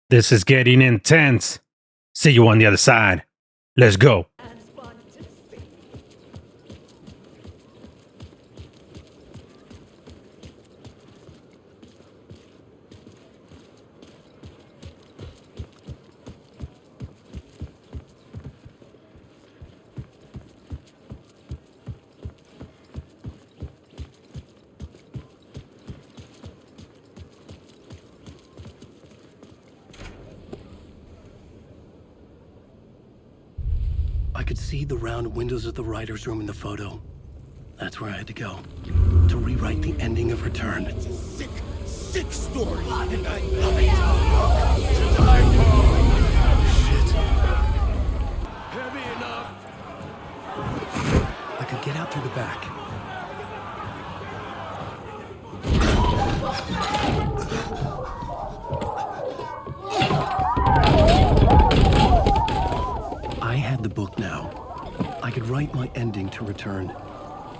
This is getting intense. See you on the other side. Let's go. I could see the round windows of the writer's room in the photo. That's where I had to go. To rewrite the ending of Return. It's a sick, sick story, and I love it. To die for. Shit. Heavy enough. I could get out through the back. I had the book now. I could write my ending to Return.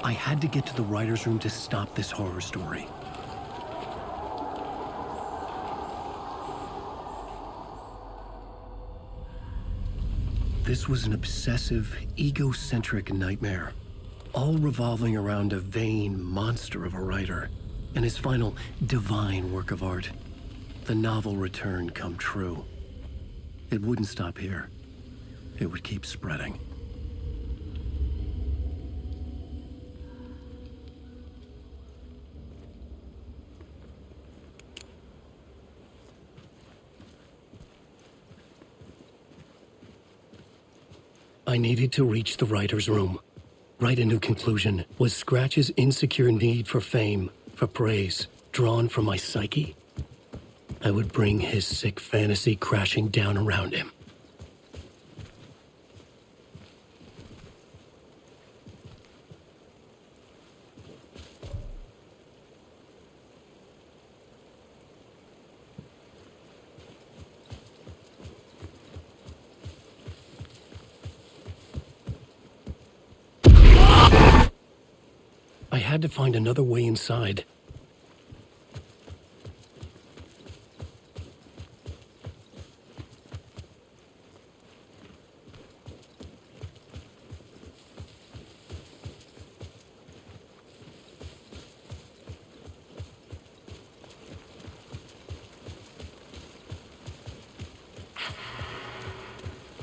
I had to get to the writer's room to stop this horror story. This was an obsessive, egocentric nightmare, all revolving around a vain monster of a writer and his final divine work of art, the novel Return come true. It wouldn't stop here. It would keep spreading. I needed to reach the writer's room. Write a new conclusion. Was Scratch's insecure need for fame, for praise, drawn from my psyche? I would bring his sick fantasy crashing down around him. I had to find another way inside.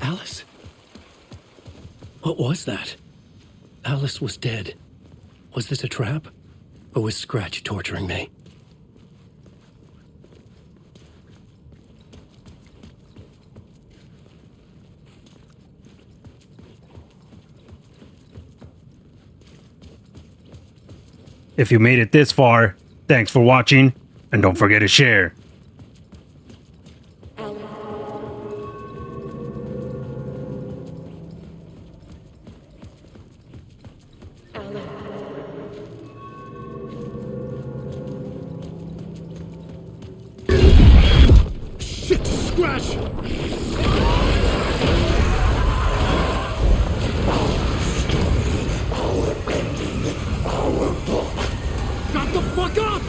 Alice? What was that? Alice was dead. Was this a trap? Or was Scratch torturing me? If you made it this far, thanks for watching, and don't forget to share. Shit, Scratch! Got the fuck up!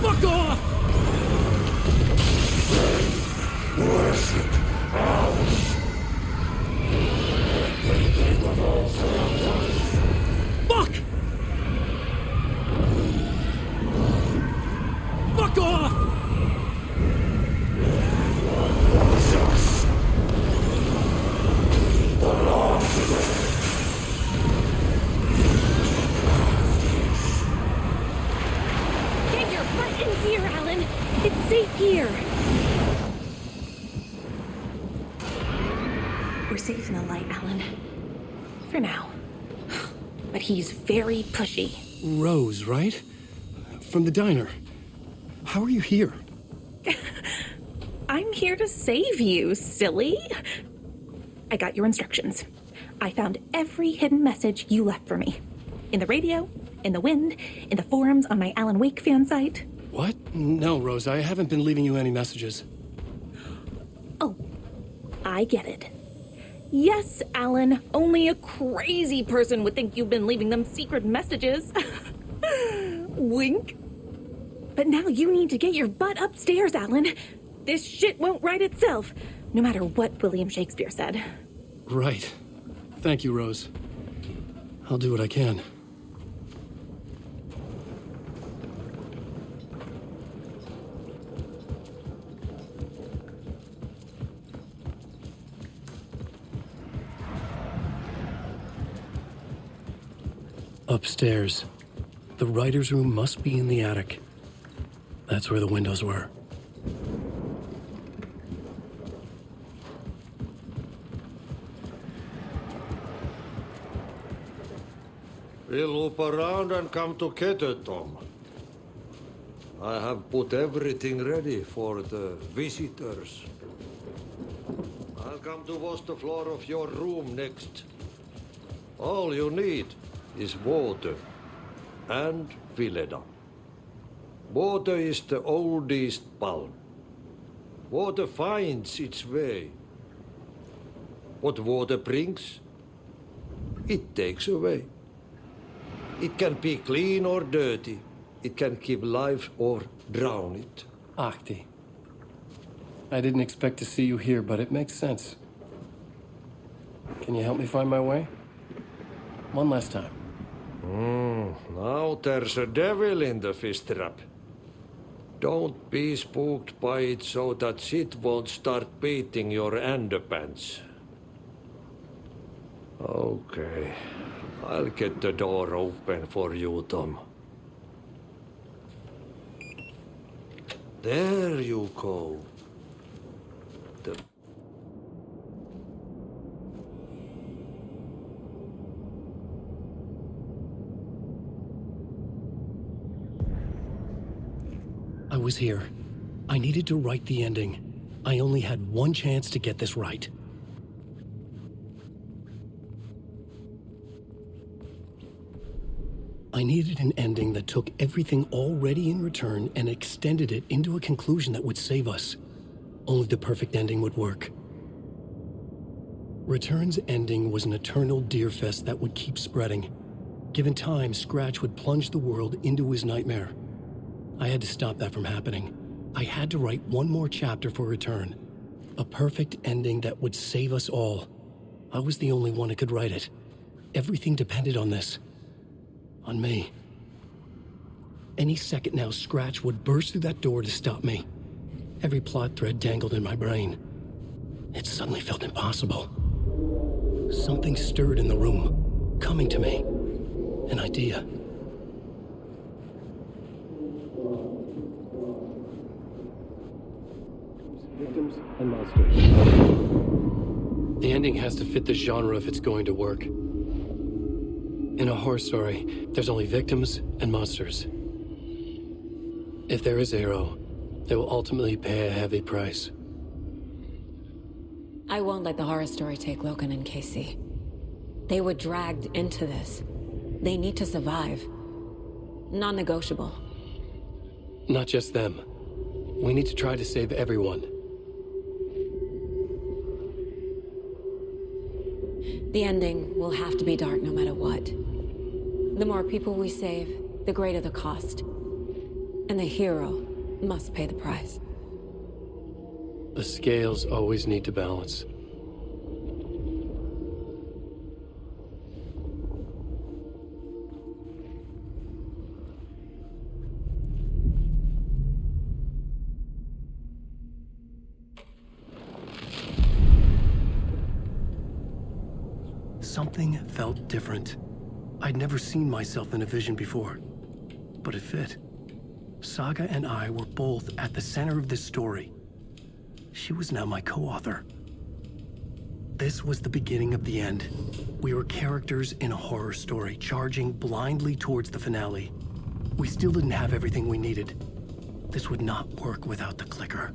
Fuck off! Fuck! Fuck off! Get your butt in here, Alan. It's safe here. We're safe in the light, Alan. For now. But he's very pushy. Rose, right? From the diner. How are you here? I'm here to save you, silly. I got your instructions. I found every hidden message you left for me. In the radio, in the wind, in the forums on my Alan Wake fan site. What? No, Rose, I haven't been leaving you any messages. Oh, I get it. Yes, Alan, only a crazy person would think you've been leaving them secret messages. Wink. But now you need to get your butt upstairs, Alan. This shit won't right itself, no matter what William Shakespeare said. Right. Thank you, Rose. I'll do what I can. Upstairs. The writer's room must be in the attic. That's where the windows were. We'll loop around and come together, Tom. I have put everything ready for the visitors. I'll come to wash the floor of your room next. All you need is water and Vileda. Water is the oldest palm. Water finds its way. What water brings, it takes away. It can be clean or dirty. It can give life or drown it. Ahti. I didn't expect to see you here, but it makes sense. Can you help me find my way? One last time. Now there's a devil in the fish trap. Don't be spooked by it so that shit won't start beating your underpants. Okay. I'll get the door open for you, Tom. There you go. I was here. I needed to write the ending. I only had one chance to get this right. I needed an ending that took everything already in return and extended it into a conclusion that would save us. Only the perfect ending would work. Return's ending was an eternal Deerfest that would keep spreading. Given time, Scratch would plunge the world into his nightmare. I had to stop that from happening. I had to write one more chapter for Return. A perfect ending that would save us all. I was the only one who could write it. Everything depended on this. On me. Any second now, Scratch would burst through that door to stop me. Every plot thread dangled in my brain. It suddenly felt impossible. Something stirred in the room, coming to me. An idea. Victims and monsters. The ending has to fit the genre if it's going to work. In a horror story, there's only victims and monsters. If there is Arrow, they will ultimately pay a heavy price. I won't let the horror story take Logan and Casey. They were dragged into this. They need to survive. Non-negotiable. Not just them. We need to try to save everyone. The ending will have to be dark no matter what. The more people we save, the greater the cost. And the hero must pay the price. The scales always need to balance. Something felt different. I'd never seen myself in a vision before, but it fit. Saga and I were both at the center of this story. She was now my co-author. This was the beginning of the end. We were characters in a horror story, charging blindly towards the finale. We still didn't have everything we needed. This would not work without the clicker.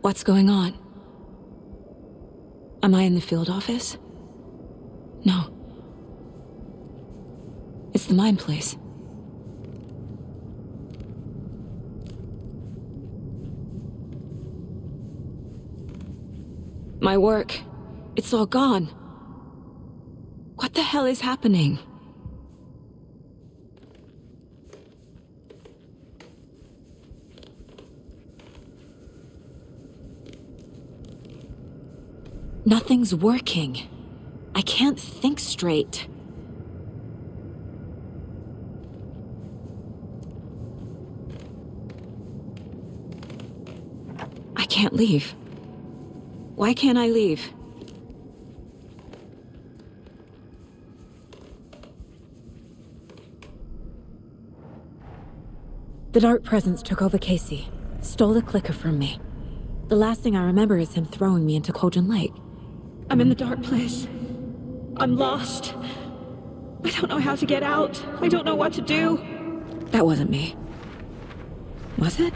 What's going on? Am I in the field office? No. It's the mine place. My work, it's all gone. What the hell is happening? Nothing's working. I can't think straight. I can't leave. Why can't I leave? The Dark Presence took over Casey, stole the clicker from me. The last thing I remember is him throwing me into Cauldron Lake. I'm in the dark place. I'm lost. I don't know how to get out. I don't know what to do. That wasn't me. Was it?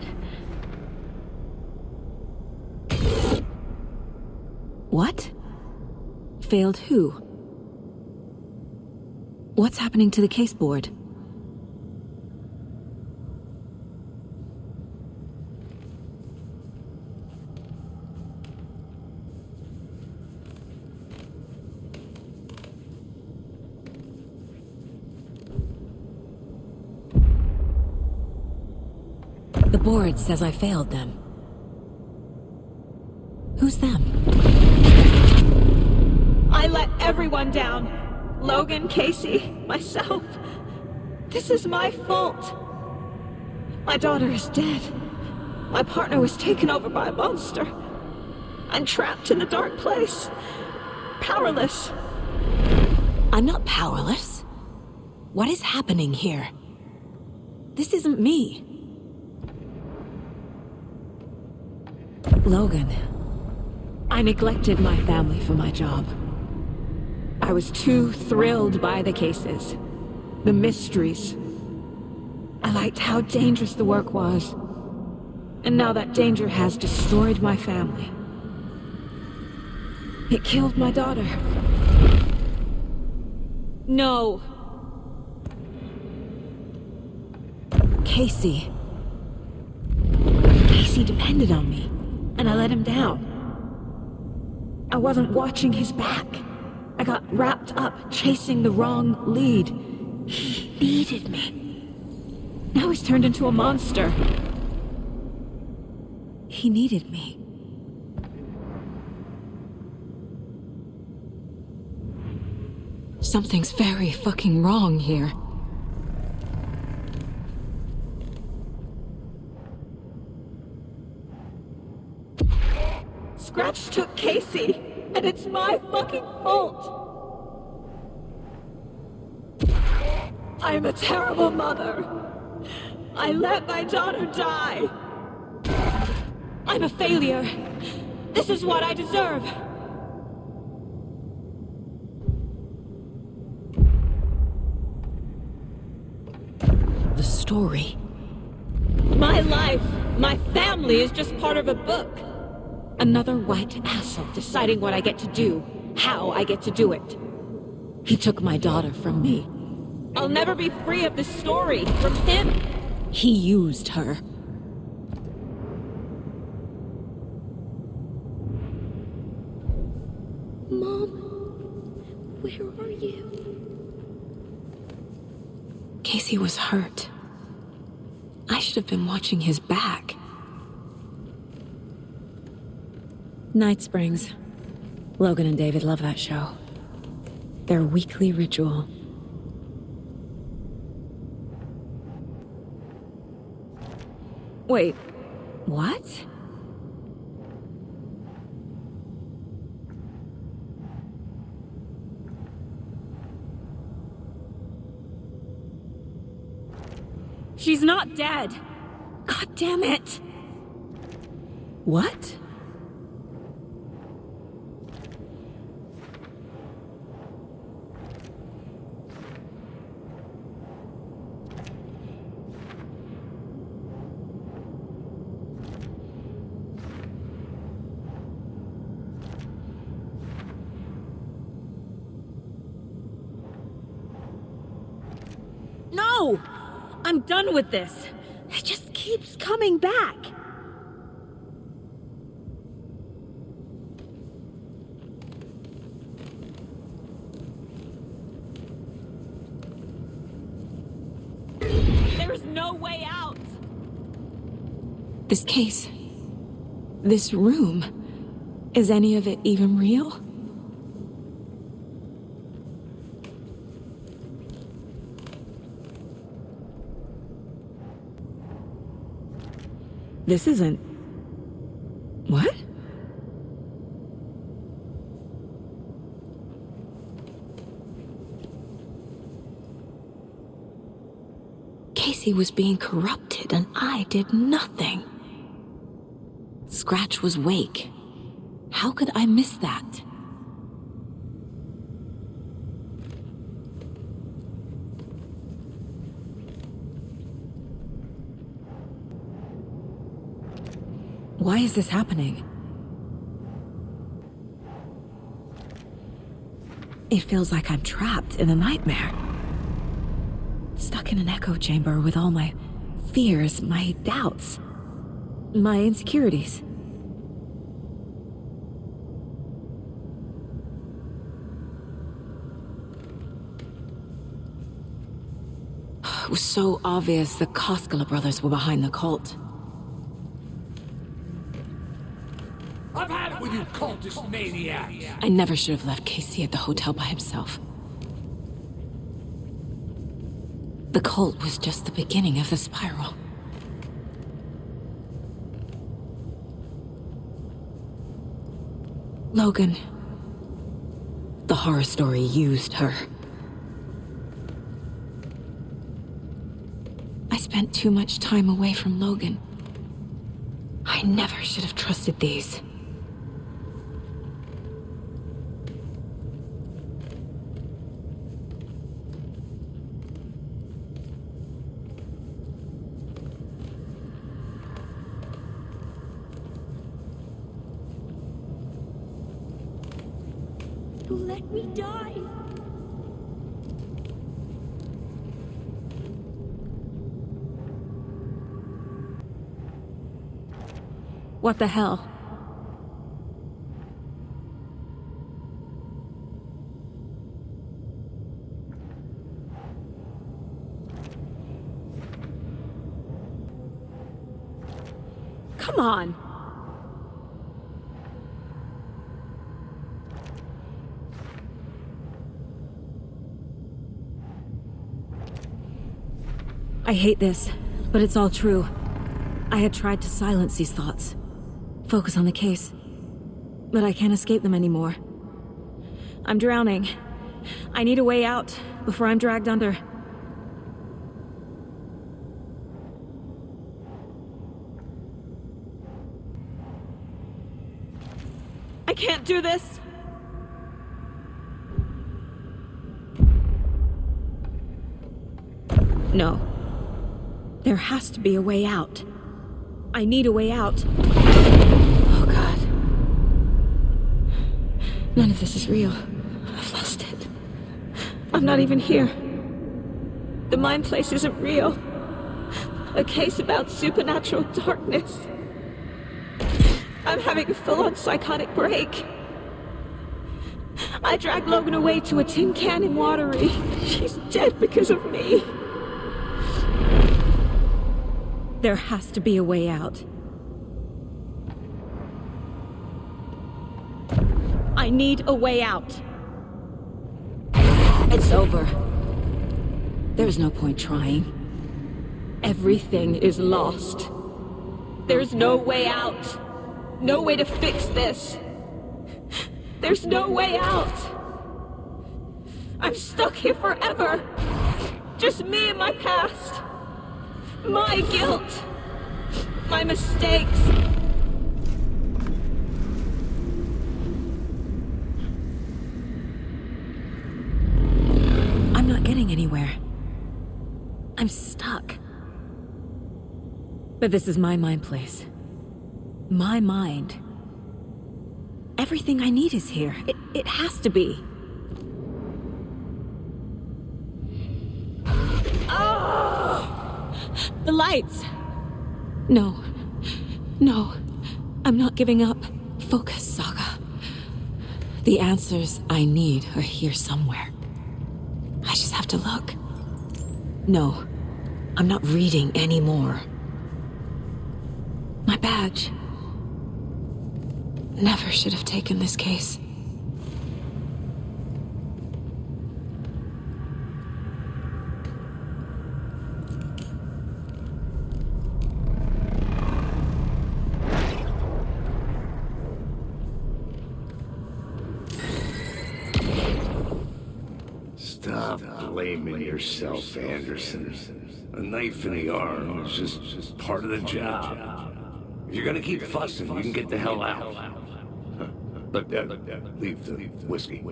What? Failed who? What's happening to the case board? The board says I failed them. Who's them? I let everyone down. Logan, Casey, myself. This is my fault. My daughter is dead. My partner was taken over by a monster. I'm trapped in the dark place. Powerless. I'm not powerless. What is happening here? This isn't me. Logan. I neglected my family for my job. I was too thrilled by the cases, the mysteries. I liked how dangerous the work was. And now that danger has destroyed my family. It killed my daughter. No. Casey. Casey depended on me, and I let him down. I wasn't watching his back. I got wrapped up chasing the wrong lead. He needed me. Now he's turned into a monster. He needed me. Something's very fucking wrong here. Scratch took Casey, and it's my fucking fault. I'm a terrible mother. I let my daughter die. I'm a failure. This is what I deserve. The story. My life, my family is just part of a book. Another white asshole deciding what I get to do, how I get to do it. He took my daughter from me. I'll never be free of this story from him. He used her. Mom, where are you? Casey was hurt. I should have been watching his back. Night Springs. Logan and David love that show. Their weekly ritual. Wait, what? She's not dead. God damn it. What? No! I'm done with this. It just keeps coming back. There's no way out! This case, this room, is any of it even real? This isn't... What? Casey was being corrupted and I did nothing. Scratch was Wake. How could I miss that? Why is this happening? It feels like I'm trapped in a nightmare. Stuck in an echo chamber with all my fears, my doubts, my insecurities. It was so obvious the Koskela brothers were behind the cult. I've had it with you cultist maniacs! I never should have left Casey at the hotel by himself. The cult was just the beginning of the spiral. Logan. The horror story used her. I spent too much time away from Logan. I never should have trusted these. Let me die. What the hell? Come on! I hate this, but it's all true. I had tried to silence these thoughts. Focus on the case. But I can't escape them anymore. I'm drowning. I need a way out before I'm dragged under. I can't do this! No. There has to be a way out. I need a way out. Oh, God. None of this is real. I've lost it. I'm not even here. The mind place isn't real. A case about supernatural darkness. I'm having a full-on psychotic break. I dragged Logan away to a tin can in Watery. She's dead because of me. There has to be a way out. I need a way out. It's over. There's no point trying. Everything is lost. There's no way out. No way to fix this. There's no way out. I'm stuck here forever. Just me and my past. My guilt. My mistakes. I'm not getting anywhere. I'm stuck. But this is my mind place. My mind. Everything I need is here. It has to be. Oh! The lights! No. No. I'm not giving up. Focus, Saga. The answers I need are here somewhere. I just have to look. No. I'm not reading anymore. My badge. Never should have taken this case. Stop blaming yourself, Anderson. A knife in the arm is just part of the job. If you're gonna keep fussing, you can get the hell out. But leave the whiskey.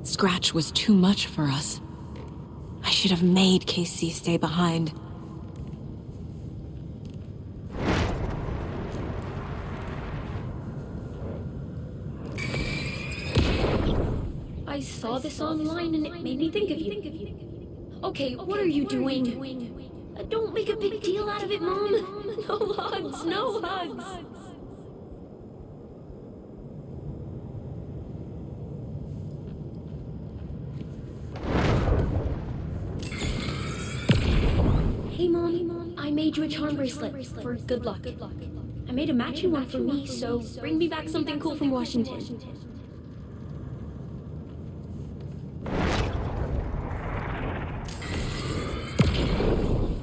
Scratch was too much for us. I should have made Casey stay behind. I saw this online and it made me think of you. Okay, what are you doing? Don't make a big deal out of it, Mom. No hugs, no hugs. Hey, Mom, I made you a charm bracelet for good luck. I made a matching one for me, so bring me back something cool from Washington.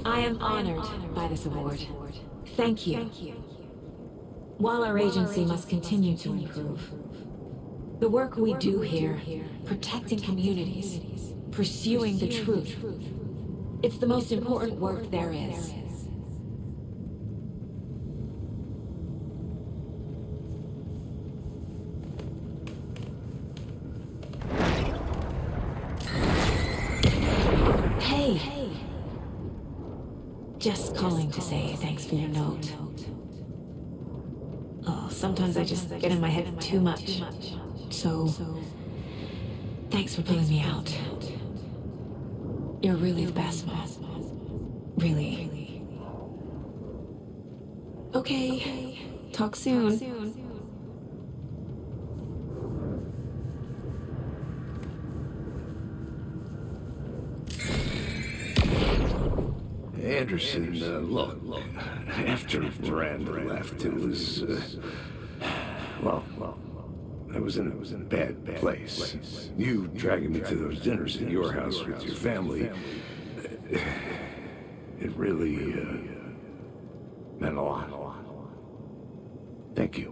I am honored by this award. Thank you. While our agency must continue to improve, the work we do here, protecting communities, pursuing the truth, it's the most important work there is. Hey. Just calling to say thanks for your note. Oh, sometimes I just get in my head too much. So, thanks for pulling me out. You're really the best, Mom. Really. Okay, talk soon. Anderson, look, after Miranda left, it was, well, I was in a bad place. You dragging me to those dinners at your house with your family, it really, meant a lot. Thank you.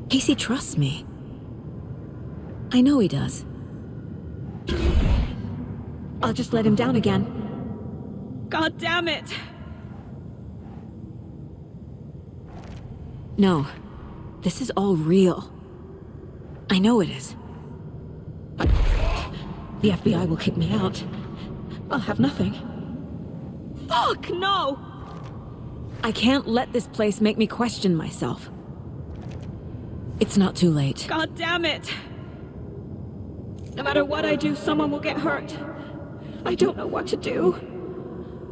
Casey trusts me. I know he does. I'll just let him down again. God damn it! No. This is all real. I know it is. But the FBI will kick me out. I'll have nothing. Fuck, no! I can't let this place make me question myself. It's not too late. God damn it! No matter what I do, someone will get hurt. I don't know what to do.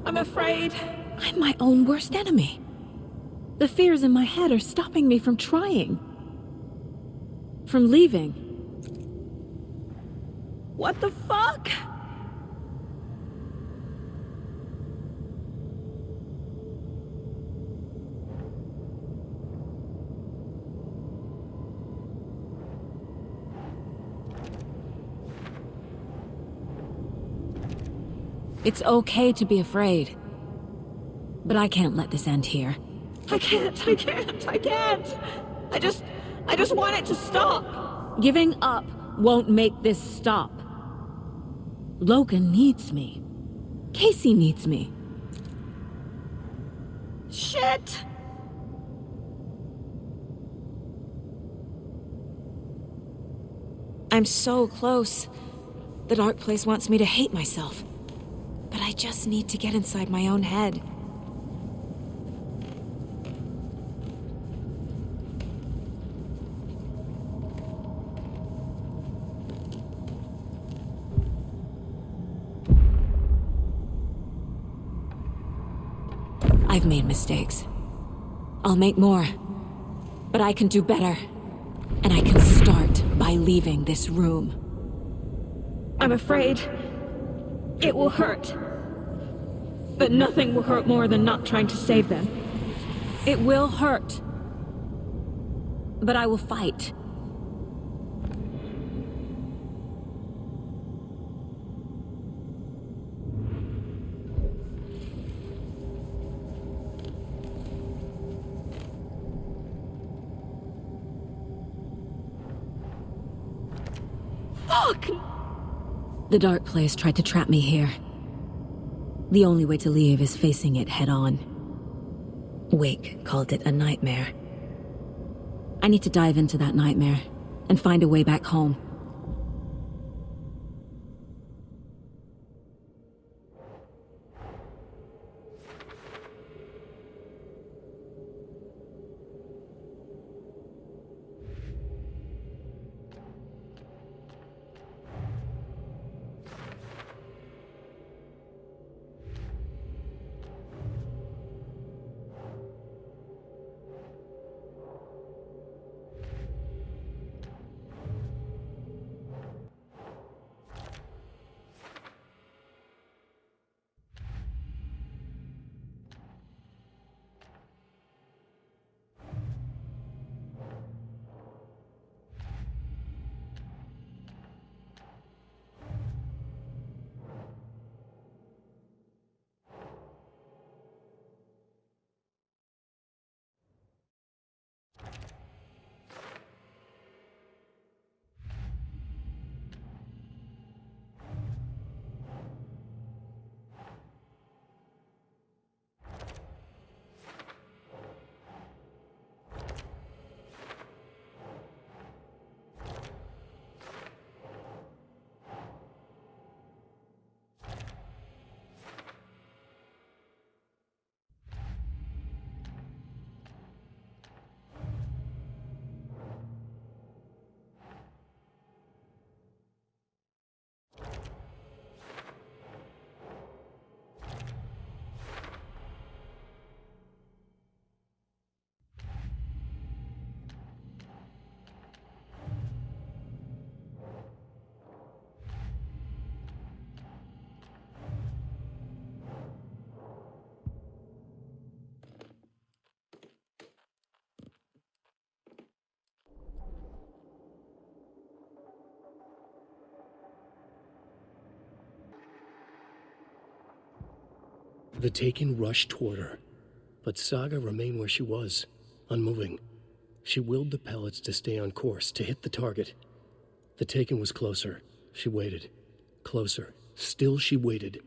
I'm afraid. I'm my own worst enemy. The fears in my head are stopping me from trying. From leaving. What the fuck? It's okay to be afraid. But I can't let this end here. I can't. I just want it to stop. Giving up won't make this stop. Logan needs me. Casey needs me. Shit! I'm so close. The dark place wants me to hate myself. But I just need to get inside my own head. I've made mistakes. I'll make more. But I can do better. And I can start by leaving this room. I'm afraid it will hurt. But nothing will hurt more than not trying to save them. It will hurt. But I will fight. Fuck! The dark place tried to trap me here. The only way to leave is facing it head on. Wake called it a nightmare. I need to dive into that nightmare and find a way back home. The Taken rushed toward her, but Saga remained where she was, unmoving. She willed the pellets to stay on course, to hit the target. The Taken was closer. She waited. Closer. Still she waited,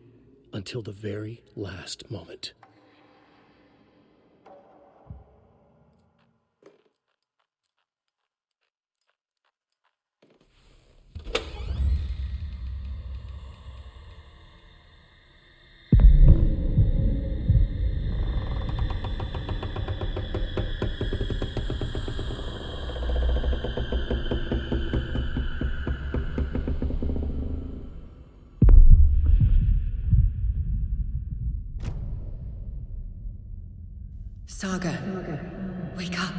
until the very last moment. Saga, wake up.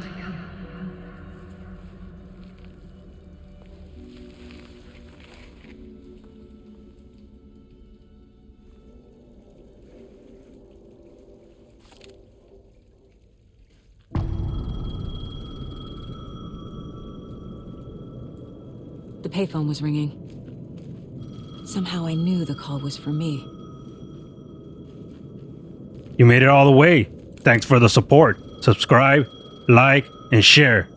The payphone was ringing. Somehow I knew the call was for me. You made it all the way. Thanks for the support. Subscribe, like, and share.